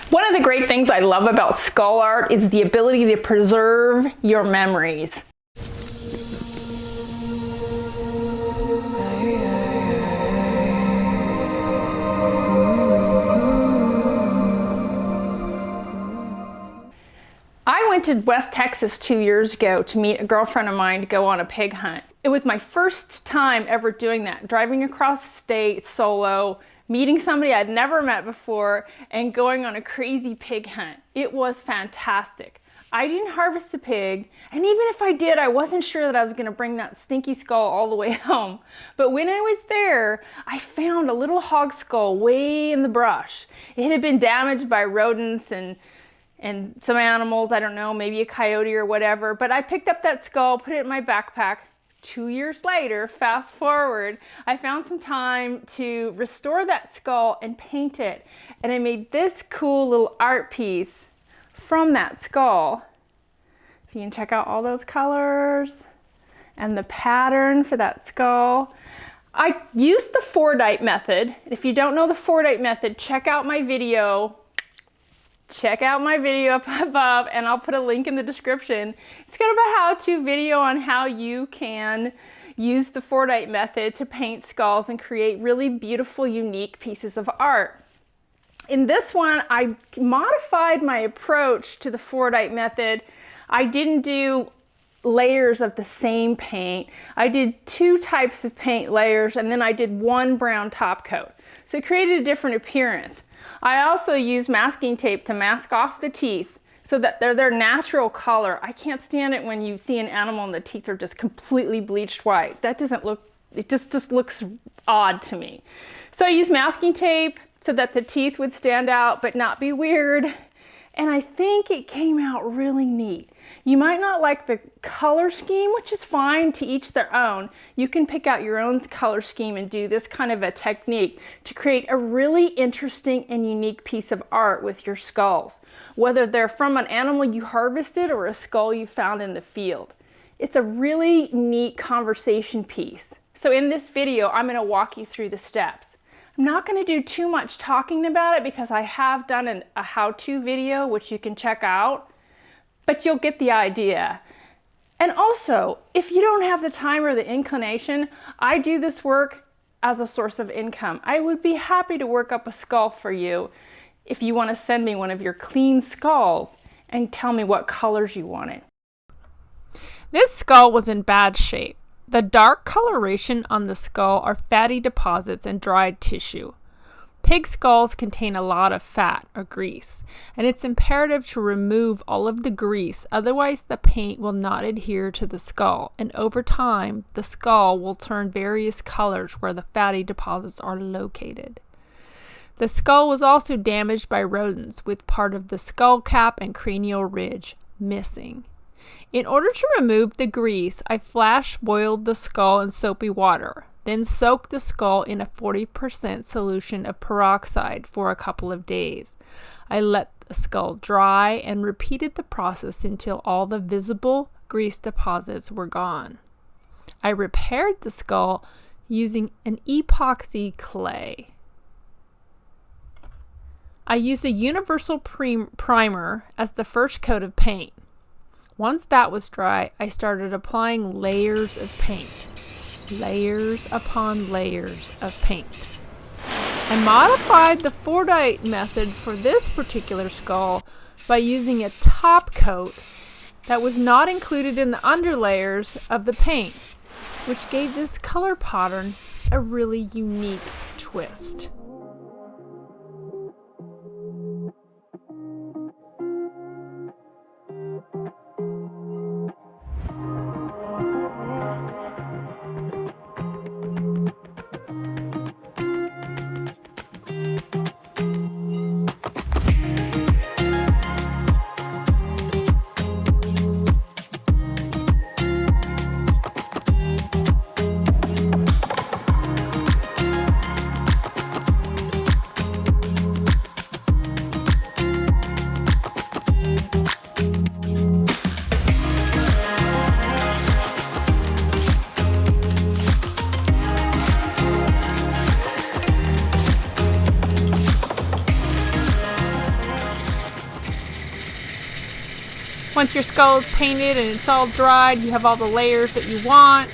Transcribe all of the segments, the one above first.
One of the great things I love about skull art is the ability to preserve your memories. I went to West Texas 2 years ago to meet a girlfriend of mine to go on a pig hunt. It was my first time ever doing that, driving across the state solo, meeting somebody I'd never met before, and going on a crazy pig hunt. It was fantastic. I didn't harvest a pig, and even if I did, I wasn't sure that I was gonna bring that stinky skull all the way home. But when I was there, I found a little hog skull way in the brush. It had been damaged by rodents and some animals, I don't know, maybe a coyote or whatever, but I picked up that skull, put it in my backpack. 2 years later, fast forward, I found some time to restore that skull and paint it. And I made this cool little art piece from that skull. If you can check out all those colors and the pattern for that skull. I used the Fordite method. If you don't know the Fordite method, check out my video up above, and I'll put a link in the description. It's kind of a how-to video on how you can use the Fordite method to paint skulls and create really beautiful, unique pieces of art. In this one, I modified my approach to the Fordite method. I didn't do layers of the same paint. I did 2 types of paint layers, and then I did 1 brown top coat. So it created a different appearance. I also use masking tape to mask off the teeth so that they're their natural color. I can't stand it when you see an animal and the teeth are just completely bleached white. That doesn't look, it just looks odd to me. So I use masking tape so that the teeth would stand out but not be weird. And I think it came out really neat. You might not like the color scheme, which is fine, to each their own. You can pick out your own color scheme and do this kind of a technique to create a really interesting and unique piece of art with your skulls, whether they're from an animal you harvested or a skull you found in the field. It's a really neat conversation piece. So in this video, I'm going to walk you through the steps. I'm not going to do too much talking about it because I have done a how-to video, which you can check out, but you'll get the idea. And also, if you don't have the time or the inclination, I do this work as a source of income. I would be happy to work up a skull for you if you want to send me one of your clean skulls and tell me what colors you want it. This skull was in bad shape. The dark coloration on the skull are fatty deposits and dried tissue. Pig skulls contain a lot of fat or grease, and it's imperative to remove all of the grease, otherwise the paint will not adhere to the skull, and over time the skull will turn various colors where the fatty deposits are located. The skull was also damaged by rodents, with part of the skull cap and cranial ridge missing. In order to remove the grease, I flash boiled the skull in soapy water, then soaked the skull in a 40% solution of peroxide for a couple of days. I let the skull dry and repeated the process until all the visible grease deposits were gone. I repaired the skull using an epoxy clay. I used a universal primer as the first coat of paint. Once that was dry, I started applying layers of paint. Layers upon layers of paint. I modified the Fordite method for this particular skull by using a top coat that was not included in the underlayers of the paint, which gave this color pattern a really unique twist. Once your skull is painted and it's all dried, you have all the layers that you want,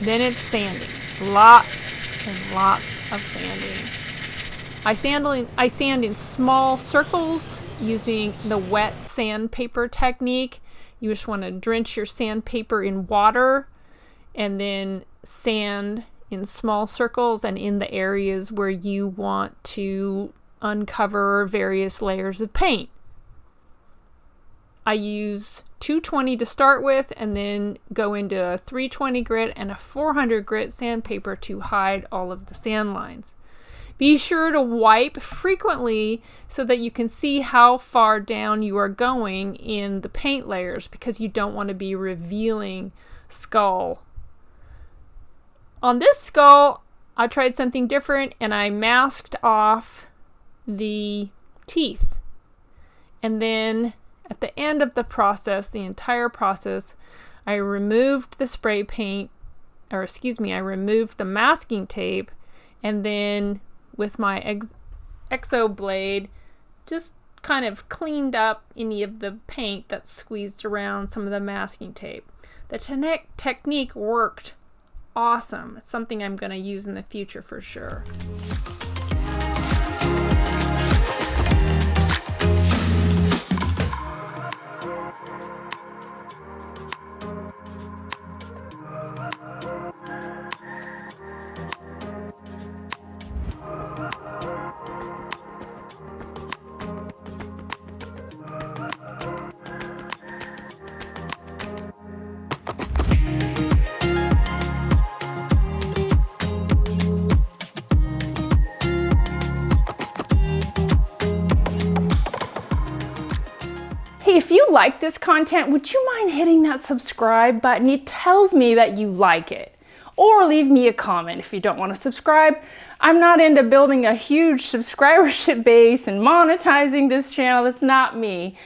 then it's sanding. Lots and lots of sanding. I sand in small circles using the wet sandpaper technique. You just want to drench your sandpaper in water and then sand in small circles and in the areas where you want to uncover various layers of paint. I use 220 to start with and then go into a 320 grit and a 400 grit sandpaper to hide all of the sand lines. Be sure to wipe frequently so that you can see how far down you are going in the paint layers, because you don't want to be revealing skull. On this skull, I tried something different and I masked off the teeth. And then at the end of the process, the entire process, I removed the spray paint, I removed the masking tape, and then with my Exo blade, just kind of cleaned up any of the paint that squeezed around some of the masking tape. The technique worked awesome. It's something I'm going to use in the future for sure. Hey, if you like this content, would you mind hitting that subscribe button? It tells me that you like it. Or leave me a comment if you don't want to subscribe. I'm not into building a huge subscribership base and monetizing this channel. That's not me.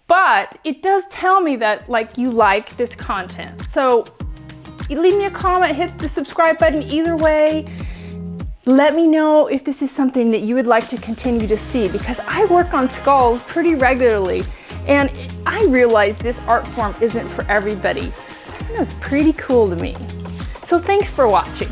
But it does tell me that you like this content. So you leave me a comment, hit the subscribe button. Either way, let me know if this is something that you would like to continue to see, because I work on skulls pretty regularly. And I realize this art form isn't for everybody. That's pretty cool to me. So thanks for watching.